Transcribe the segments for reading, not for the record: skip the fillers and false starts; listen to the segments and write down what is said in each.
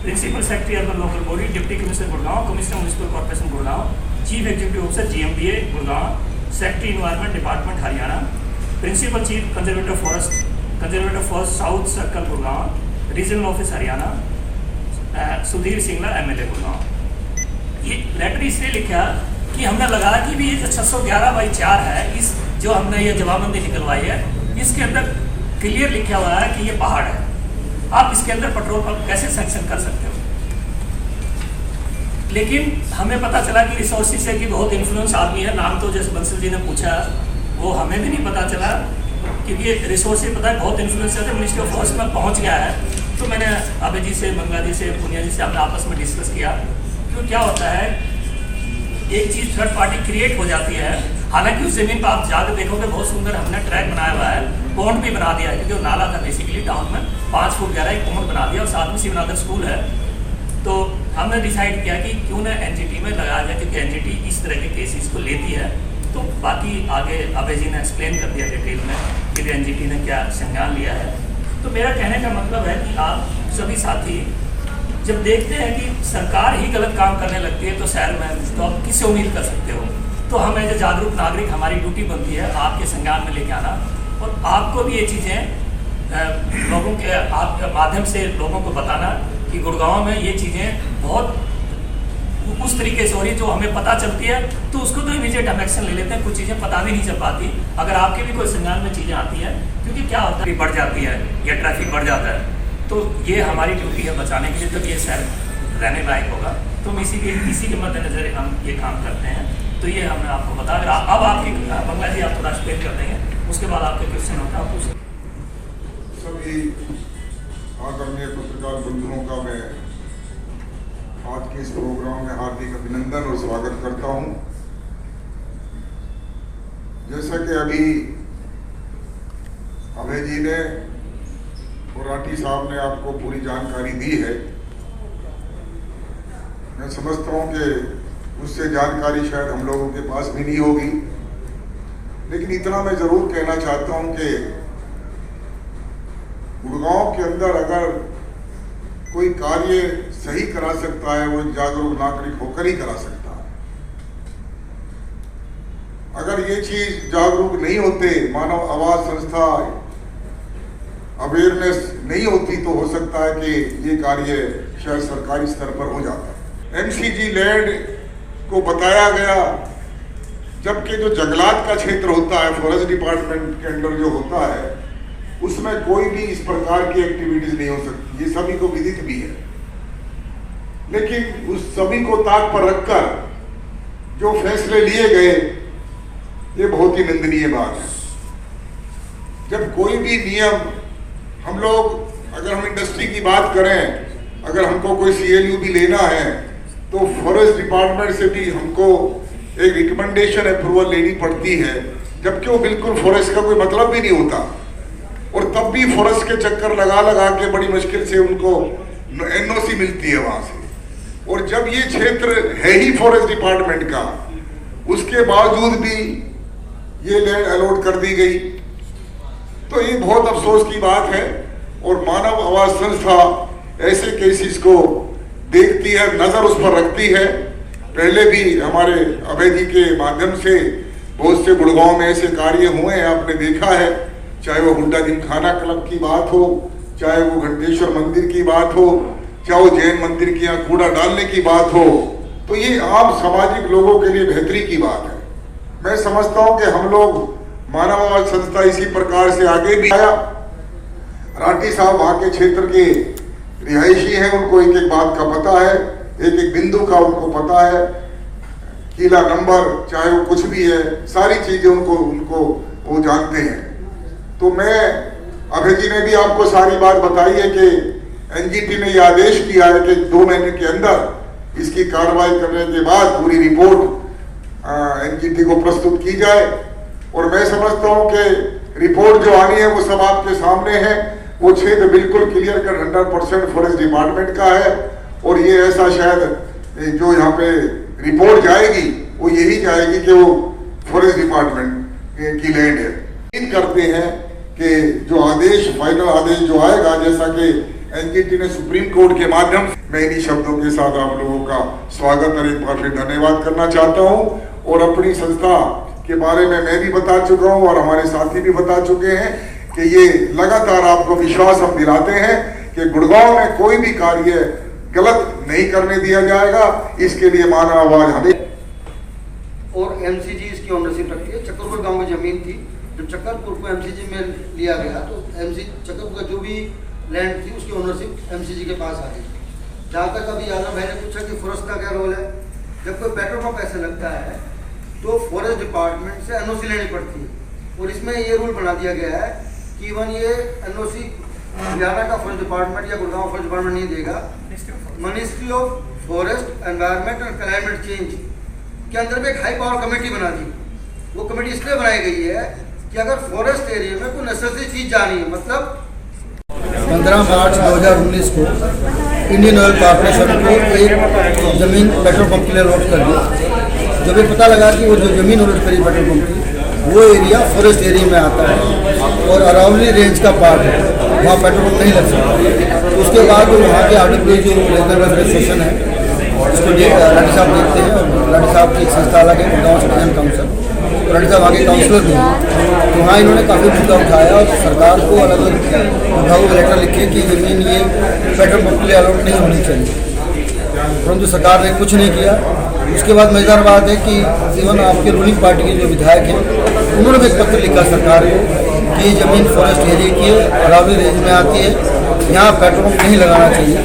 Principal secretary urban local body, deputy commissioner Gurgaon, commissioner municipal corporation Gurgaon, chief executive officer GMDA Gurgaon, secretary environment department Haryana, principal chief conservator forest south circle Gurgaon, regional office Haryana, Sudhir Singla MLA Gurgaon. ये letter इसलिए लिखा कि हमने लगाया कि भी ये जो 611/4 है, इस जो हमने ये जवाबबंदी निकलवाई है, इसके अंदर क्लियर लिखा हुआ है कि ये पहाड़ है, आप इसके अंदर पेट्रोल पंप कैसे सैंक्शन कर सकते हो। लेकिन हमें पता चला कि रिसोर्सेज से कि बहुत इन्फ्लुएंस आदमी है, नाम तो जैसे बंसल जी ने पूछा वो हमें भी नहीं पता चला, क्योंकि रिसोर्सेज पता है बहुत इन्फ्लुएंस है, मिनिस्ट्री ऑफ फॉरेस्ट में पहुंच गया है। तो मैंने अभय जी से, मंगला जी से, पुनिया जी से हमने आपस में डिस्कस किया। क्यों क्या होता है, एक चीज़ थर्ड पार्टी क्रिएट हो जाती है, हालांकि उस जमीन पर आप जाकर देखोगे बहुत सुंदर हमने ट्रैक बनाया हुआ है, पॉन्ड भी बना दिया है, क्योंकि वो नाला था बेसिकली टाउन में, 5 फुट गहरा एक पॉन्ड बना दिया और साथ में शिवनाथर स्कूल है। तो हमने डिसाइड किया कि क्यों ना NGT में लगाया जाए, क्योंकि NGT इस तरह के केसेस को लेती है। तो बाकी आगे अभय जी ने एक्सप्लेन कर दिया डिटेल में कि NGT ने क्या संज्ञान लिया है। तो मेरा कहने का मतलब है कि आप सभी साथी जब देखते हैं कि सरकार ही गलत काम करने लगती है तो शहर में, तो आप किससे उम्मीद कर सकते हो। तो हम एज ए जागरूक नागरिक, हमारी ड्यूटी बनती है आपके संज्ञान में लेके आना, और आपको भी ये चीज़ें लोगों के आपके माध्यम से लोगों को बताना कि गुड़गांव में ये चीज़ें बहुत उस तरीके से हो रही है जो हमें पता चलती है, तो उसको तो इमीडिएट हम एक्शन ले लेते हैं। कुछ चीज़ें पता भी नहीं चल पाती, अगर आपके भी कोई संज्ञान में चीज़ें आती हैं, क्योंकि क्या होता है बढ़ जाती है या ट्रैफिक बढ़ जाता है, तो ये हमारी ड्यूटी है बचाने के लिए, जब ये शहर रहने लायक होगा तो हम इसी के मद्देनजर हम ये काम करते हैं। तो ये हमने आपको बताया। अगर अब आपकी मंगला जी आप थोड़ा एक्सप्लेन कर देंगे, उसके बाद आपके क्वेश्चन होता है पूछ। सभी आदरणीय पत्रकार बंधुओं का मैं आज के इस प्रोग्राम में हार्दिक अभिनंदन और स्वागत करता हूं। जैसा कि अभी अभय जी ने और राठी साहब ने आपको पूरी जानकारी दी है, मैं समझता हूं कि उससे जानकारी शायद हम लोगों के पास भी नहीं होगी, लेकिन इतना मैं जरूर कहना चाहता हूं कि गुड़गांव के अंदर अगर कोई कार्य सही करा सकता है वो जागरूक नागरिक होकर ही करा सकता है। अगर ये चीज जागरूक नहीं होते, मानव आवाज संस्था अवेयरनेस नहीं होती, तो हो सकता है कि ये कार्य शायद सरकारी स्तर पर हो जाता है। MCG लैंड को बताया गया, जबकि जो जंगलात का क्षेत्र होता है फॉरेस्ट डिपार्टमेंट के अंडर जो होता है, उसमें कोई भी इस प्रकार की एक्टिविटीज नहीं हो सकती, ये सभी को विदित भी है। लेकिन उस सभी को ताक पर रखकर जो फैसले लिए गए, ये बहुत ही निंदनीय बात है। जब कोई भी नियम, हम लोग अगर हम इंडस्ट्री की बात करें, अगर हमको कोई CLU भी लेना है तो फॉरेस्ट डिपार्टमेंट से भी हमको एक रिकमेंडेशन अप्रूवल लेनी पड़ती है, जबकि वो बिल्कुल फॉरेस्ट का कोई मतलब भी नहीं होता, और तब भी फॉरेस्ट के चक्कर लगा के बड़ी मुश्किल से उनको NOC मिलती है वहां से। और जब ये क्षेत्र है ही फॉरेस्ट डिपार्टमेंट का, उसके बावजूद भी ये लैंड अलॉट कर दी गई, तो ये बहुत अफसोस की बात है। और मानव आवाज संस्था ऐसे केसेस को देखती है, नजर उस पर रखती है। पहले भी हमारे अभय जी के माध्यम से बहुत से गुड़गांव में ऐसे कार्य हुए हैं, आपने देखा है, चाहे वो हुड्डा जिमखाना क्लब की बात हो, चाहे वो घंटेश्वर मंदिर की बात हो, चाहे वो जैन मंदिर की यहाँ कूड़ा डालने की बात हो, तो ये आम सामाजिक लोगों के लिए बेहतरी की बात है। मैं समझता हूँ कि हम लोग मानव आवाज संस्था इसी प्रकार से आगे भी आया। राठी साहब वहाँ के क्षेत्र के रिहायशी हैं, उनको एक एक बात का पता है, एक एक बिंदु का उनको पता है, किला नंबर चाहे वो कुछ भी है, सारी चीजें उनको वो जानते हैं। तो मैं, अभय जी ने भी आपको सारी बात बताई है कि NGT ने यह आदेश किया है कि 2 महीने के अंदर इसकी कार्रवाई करने के बाद पूरी रिपोर्ट NGT को प्रस्तुत की जाए। और मैं समझता हूं कि रिपोर्ट जो आनी है वो सब आपके सामने है। वो क्षेत्र बिल्कुल क्लियर कर 100% फॉरेस्ट डिपार्टमेंट का है, और ये ऐसा शायद जो यहाँ पे रिपोर्ट जाएगी वो यही चाहेगी कि वो फॉरेस्ट डिपार्टमेंट की लैंड है। उम्मीद करते हैं कि जो आदेश, फाइनल आदेश जो आएगा, जैसा कि एनजीटी ने सुप्रीम कोर्ट के माध्यम से, मैं इन्हीं शब्दों के साथ आप लोगों का स्वागत और एक बार फिर धन्यवाद करना चाहता हूं। और अपनी संस्था के बारे में मैं भी बता चुका हूं और हमारे साथी भी बता चुके हैं कि ये लगातार आपको विश्वास हम दिलाते हैं कि गुड़गांव में कोई भी कार्य गलत नहीं करने दिया जाएगा। इसके लिए मानव आवाज हमें और एमसीजी इसकी ओनरशिप रखती है। चक्करपुर गांव में जमीन थी, जब चक्करपुर को एमसीजी में लिया गया तो चक्करपुर का जो भी लैंड थी उसकी ओनरशिप एमसीजी के पास आ गई। जहाँ तक अभी यादव भाई ने पूछा कि फॉरेस्ट का क्या रोल है, जब कोई पेट्रोल पंप ऐसे लगता है तो फॉरेस्ट डिपार्टमेंट से एनओसी लेनी पड़ती है। और इसमें ये रूल बना दिया गया है कि इवन ये एनओसी हरियाणा का फॉरेस्ट डिपार्टमेंट या गुड़गांव फॉरेस्ट डिपार्टमेंट नहीं देगा, ministry of forest environment and climate change के अंदर में एक हाई पावर कमेटी बना दी। वो कमेटी इसलिए बनाई गई है कि अगर फॉरेस्ट एरिया में कोई नेसेसरी चीज जानी है, मतलब 15 मार्च 2019 को इंडियन ऑयल कॉर्पोरेशन को एक ज़मीन पेट्रोल पंप के लिए अलॉट कर दी। जब ये पता लगा कि वो जो ज़मीन अलॉट करी पेट्रोल पंप की, वो एरिया फॉरेस्ट एरिया में आता है और अरावली रेंज का पार्ट है, वहाँ पेट्रोल पंप नहीं लग सकता। तो उसके बाद वहाँ के आरडब्ल्यू जो रीजनल वेलफेयर एसोसिएशन है उसको लाडी साहब देखते हैं और लाडी साहब की एक संस्था अलग है गाँव सिटीजन काउंसिल, लाडी साहब आगे काउंसलर भी हैं। तो वहाँ इन्होंने काफ़ी मुद्दा उठाया और सरकार को अलग अलग विभागों को लेटर लिखे कि ज़मीन ये पेट्रोल पंप के लिए अलॉट नहीं होनी चाहिए, परंतु सरकार ने कुछ नहीं किया। उसके बाद मजेदार बात है कि इवन आपके रूलिंग पार्टी के जो विधायक हैं उन्होंने भी एक पत्र लिखा सरकार को कि ये ज़मीन फॉरेस्ट एरिया की है, अरावली रेंज में आती है, यहाँ पेट्रोल पंप नहीं लगाना चाहिए।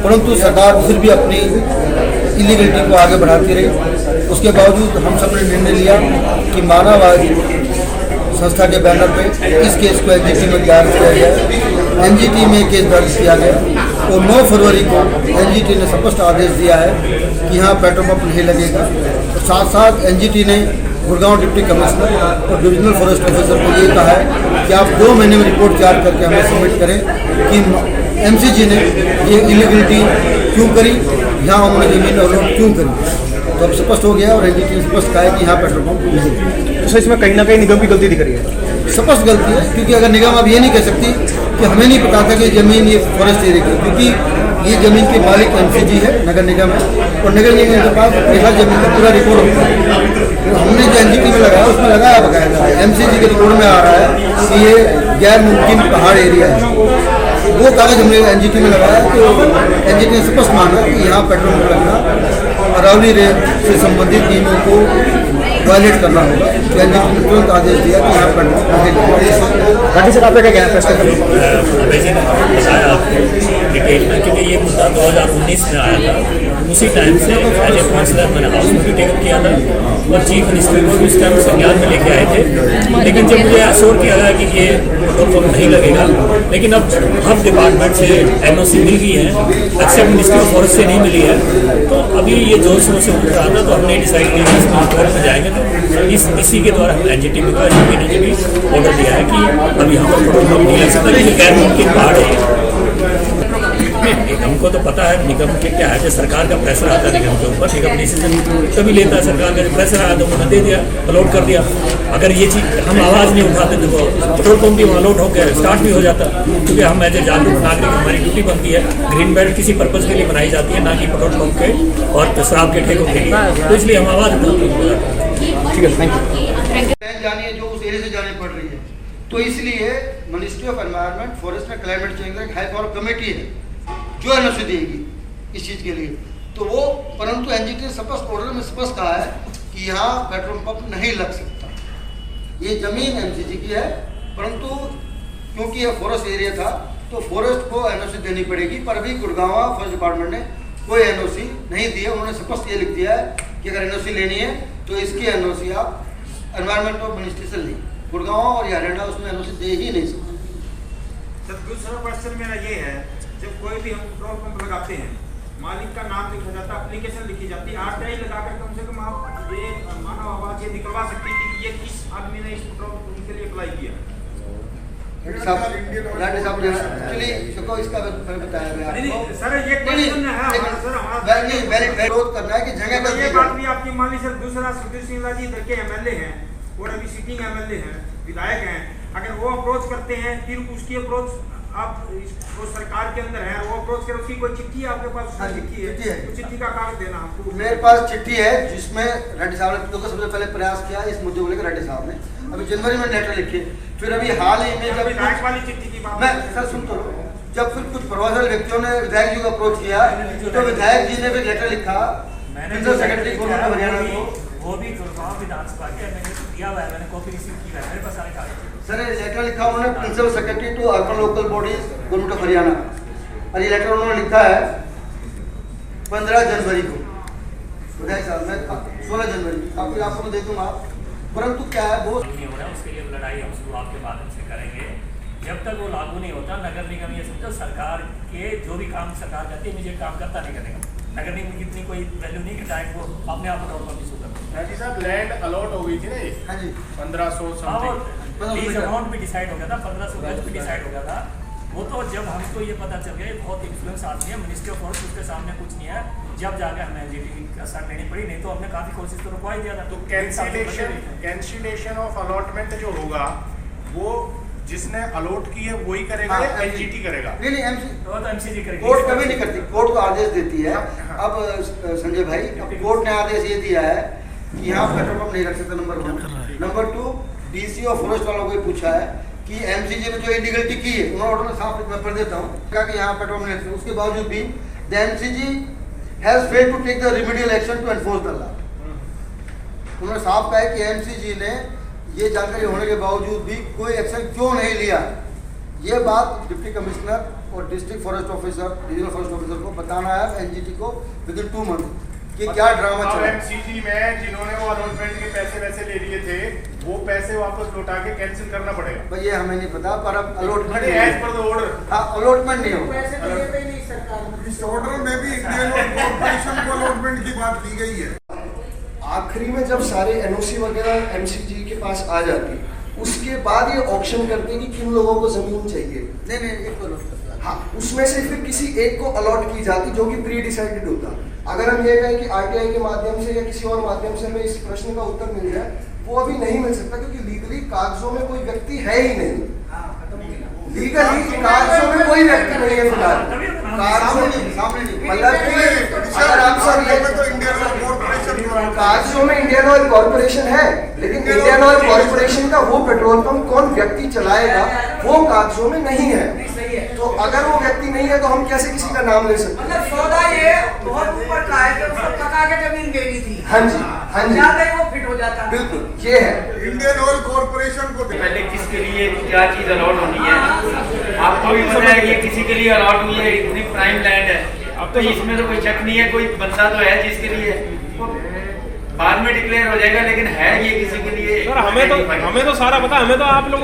परंतु सरकार फिर भी अपनी इलीगलिटी को आगे बढ़ाती रही। उसके बावजूद हम सब ने निर्णय लिया कि मानववादी संस्था के बैनर पे इस केस को एनजीटी में दायर किया गया। एनजीटी में केस दर्ज किया गया और 9 फरवरी को एनजीटी ने स्पष्ट आदेश दिया है कि यहाँ पेट्रोल पंप नहीं लगेगा। और साथ साथ एनजीटी ने गुड़गांव डिप्टी कमिश्नर और डिविजनल फॉरेस्ट ऑफिसर को ये कहा है कि आप 2 महीने में रिपोर्ट तैयार करके हमें सबमिट करें कि एमसीजी ने ये इलीगलिटी क्यों करी, यहाँ उन्होंने जमीन अलॉट क्यों करी। तो अब स्पष्ट हो गया और एनजीटी ने स्पष्ट कहा है कि यहाँ पेट्रोल पंप नहीं। तो इसमें कहीं ना कहीं निगम की गलती दिख रही है, स्पष्ट गलती है, क्योंकि अगर निगम अब ये नहीं कह सकती कि हमें नहीं पता था कि ज़मीन ये फॉरेस्ट एरिया की, क्योंकि ये ज़मीन के मालिक एमसीजी है, नगर निगम है और नगर निगम के पास हर जमीन का पूरा रिकॉर्ड होता है। तो हमने जो एनजीटी में लगाया उसमें लगाया बकायदा एमसीजी के रिकॉर्ड में आ रहा है कि ये गैर मुमकिन पहाड़ एरिया है। वो कागज हमने एनजीटी में लगाया तो एनजीटी ने स्पष्ट माना कि यहाँ पेट्रोल पंप लगना अरावली रेंज से संबंधित नियमों को वायलेट करना होगा। तो एनजीटी ने तुरंत आदेश दिया कि यहाँ पेट्रोल पंप राठी सर आपका क्या कहना है फैसले बताया डिटेल में, क्योंकि ये मुद्दा 2019 में आया था। उसी टाइम से एज ए काउंसलर मैंने हाउस में भी टेकअप किया था और चीफ मिनिस्टर को भी उस टाइम संज्ञान में लेके आए थे। लेकिन जब मुझे अश्योर किया गया कि ये पेट्रोल पंप नहीं लगेगा, लेकिन अब हर डिपार्टमेंट से एनओसी मिल गई है, एक्सेप्ट मिनिस्ट्री ऑफ फॉरेस्ट से नहीं मिली है, तो अभी ये जोर शोर से उठ रहा था। तो हमने डिसाइड किया कि कोर्ट में जाएंगे तो इसी के द्वारा एनजीटी को एसजीपी ने भी ऑर्डर दिया है कि अभी यहाँ पर पेट्रोल पंप नहीं लग सकता, क्योंकि गैर मुमकिन पहाड़ है। हमको तो पता है निगम के क्या है, जब सरकार का प्रेशर आता है निगम के ऊपर, निगम डिसीजन तभी लेता है। सरकार का प्रेशर आया तो उन्होंने दे दिया, अलॉट कर दिया। अगर ये चीज़ हम आवाज़ नहीं उठाते तो पेट्रोल पंप भी वहाँ अलॉट होकर स्टार्ट भी हो जाता, क्योंकि हम एज ए जागरूक नागरिक हमारी ड्यूटी बनती है। ग्रीन बेल्ट किसी पर्पज़ के लिए बनाई जाती है, ना कि पेट्रोल पंप के और शराब के ठेकों के लिए, तो इसलिए हम आवाज़ उठाते हैं। ठीक है, थैंक यू। जानी है जो उस एरिया से जानी पड़ रही है, तो इसलिए ministry of environment forest and climate change का एक हाई पावर कमेटी है जो एनओसी देगी इस चीज़ के लिए। तो वो परंतु एनजीटी ने स्पष्ट ऑर्डर में स्पष्ट कहा है कि यहाँ पेट्रोल पंप नहीं लग सकता। ये जमीन एमसीजी की है, परंतु क्योंकि ये फॉरेस्ट एरिया था तो फॉरेस्ट को एनओसी देनी पड़ेगी। पर अभी गुड़गांव फॉरेस्ट डिपार्टमेंट ने कोई एनओसी नहीं दी है। उन्होंने स्पष्ट ये लिख दिया है कि अगर एनओसी लेनी है तो इसकी एनओसी आप एनवायरमेंट ऑफ मिनिस्ट्री से लें। गुड़गांव और हरियाणा उसमें एनओसी दे ही नहीं सकते। सर दूसरा क्वेश्चन मेरा ये है, जब कोई भी हम पेट्रोल पंप लगाते हैं, मालिक का नाम लिखा जाता है, एप्लीकेशन लिखी जाती है, आरटीआई लगाकर कम से कम आप ये मानव आवाज ये निकलवा सकती है कि ये किस आदमी ने इस पेट्रोल पंप के लिए अप्लाई किया। इसका बताया गया नहीं सर, ये क्वेश्चन है सर, विरोध करना है कि जगह ये बात भी आप आपकी मान लीजिए दूसरा सुधीर सिंह जी इधर के एमएलए हैं और अभी सिटिंग एमएलए हैं, विधायक हैं, अगर वो अप्रोच करते हैं फिर उसकी अप्रोच आप वो सरकार के अंदर है, वो अप्रोच कर, उसकी कोई चिट्ठी है आपके पास? हाँ, चिट्ठी है, चिट्ठी है। तो चिट्ठी का कागज देना हमको। मेरे पास चिट्ठी है जिसमें रेड्डी साहब ने तो सबसे पहले प्रयास किया इस मुद्दे को लेकर। रेड्डी साहब ने अभी जनवरी में लेटर लिखे, फिर अभी हाल ही में जब विधायक वाली चिट्ठी की बात मैं सर सुन तो लो, जब फिर कुछ प्रभावशाली व्यक्तियों ने विधायक जी को अप्रोच किया तो विधायक जी ने भी लेटर लिखा principal secretary government of Haryana को। वो भी गुड़गांव विधानसभा के मैंने दिया हुआ है, मैंने कॉपी रिसीव की है, मेरे पास सारे कागज। सर ये लेटर लिखा उन्होंने principal secretary to urban local bodies government of Haryana, और ये लेटर उन्होंने लिखा है 15 जनवरी को। विधायक साहब मैं 16 जनवरी आपको मैं दे दूंगा, परंतु क्या है वो नहीं हो रहा है, उसके लिए लड़ाई हम शुरुआत के माध्यम से करेंगे। जब तक वो लागू नहीं होता, नगर निगम ये समझो सरकार के जो भी काम सरकार करती है मुझे काम करता नहीं करेगा। नगर निगम की इतनी कोई वैल्यू नहीं कि टाइम को अपने आप तौर पर भी सुधर। जी साहब, लैंड अलॉट हो गई थी ना ये हाँ जी 1500 समथिंग, लीज अमाउंट भी डिसाइड हो गया था, 1500 गज भी डिसाइड हो गया था। वो तो जब हमको ये पता चल गया बहुत इन्फ्लुएंस आदमी है, मिनिस्ट्री ऑफ फॉरेस्ट उसके सामने कुछ नहीं है, जब जाके हमें एनजीटी का शर्त लेनी पड़ी, नहीं तो हमने काफी कोशिश तो रुकवा ही दिया था। तो कैंसिलेशन ऑफ अलॉटमेंट जो होगा वो जिसने अलॉट की है वही करेगा या एनजीटी करेगा? नहीं नहीं एमसी तो एमसीजी करेगी, कोर्ट कभी नहीं करती, कोर्ट को आदेश देती है। अब संजय भाई अब कोर्ट ने आदेश ये दिया है कि यहाँ पेट्रोल पंप नहीं रख सकते, नंबर 1। नंबर 2 डीसी और फॉरेस्ट वालों को पूछा है कि एमसीजी ने जो इलीगलिटी की है उन्होंने ऑर्डर में साफ मैं पढ़ देता हूँ, कहा कि यहाँ पेट्रोल नहीं रख सकते, उसके बावजूद भी the MCG has failed to take the remedial action to enforce the law. उन्होंने साफ कहा है कि एमसीजी ने ये जानकारी होने के बावजूद भी कोई एक्शन क्यों नहीं लिया। ये बात डिप्टी कमिश्नर और district forest officer, regional forest officer को बताना है एनजीटी को विदिन 2 मंथ कि क्या ड्रामा चला। एमसीजी में जिन्होंने वो अलॉटमेंट के पैसे वैसे ले लिए थे वो पैसे वापस लौटा के कैंसिल करना पड़ेगा? भाई ये हमें नहीं पता, पर अब allotment as per the order. हाँ अलॉटमेंट नहीं होगा। इस ऑर्डर में भी इंडियन ऑयल कॉर्पोरेशन को अलॉटमेंट की बात की गई है। आखिरी में जब सारे एनओसी वगैरह एमसीजी के पास आ जाती उसके बाद ये ऑप्शन करते कि किन लोगों को जमीन चाहिए। नहीं एक तो हाँ, उसमें से फिर किसी एक को अलॉट की जाती जो कि प्री डिसाइडेड होता। अगर हम ये कहें कि आरटीआई के माध्यम से या किसी और माध्यम से हमें इस प्रश्न का उत्तर मिल जाए, वो अभी नहीं मिल सकता क्योंकि लीगली कागजों में कोई व्यक्ति है ही नहीं। लीगली कागजों में कोई व्यक्ति नहीं है फिलहाल, कागजों में मतलब अगर आप सब कागजों में इंडियन ऑयल कॉर्पोरेशन है, लेकिन इंडियन ऑयल कॉर्पोरेशन का वो पेट्रोल पंप कौन व्यक्ति चलाएगा वो कागजों में नहीं है। तो अगर वो व्यक्ति नहीं है तो हम कैसे किसी का नाम ले सकते हैं? मतलब सौदा ये बहुत ऊपर का है कि उसको पका के जमीन देनी थी। हाँ जी जाते ही वो फिट हो जाता है। बिल्कुल ये है। इंडियन ऑयल कॉर्पोरेशन को पहले किसके लिए क्या चीज अलॉट होनी है, आपको भी पता है कि किसी के लिए अलॉट हुई है, इतनी प्राइम लैंड है। अब तो इसमें तो कोई शक नहीं है, कोई बंदा तो है जिसके लिए बाद में डिक्लेयर हो जाएगा, लेकिन है ये किसी के लिए। सर हमें तो सारा पता, हमें तो आप लोग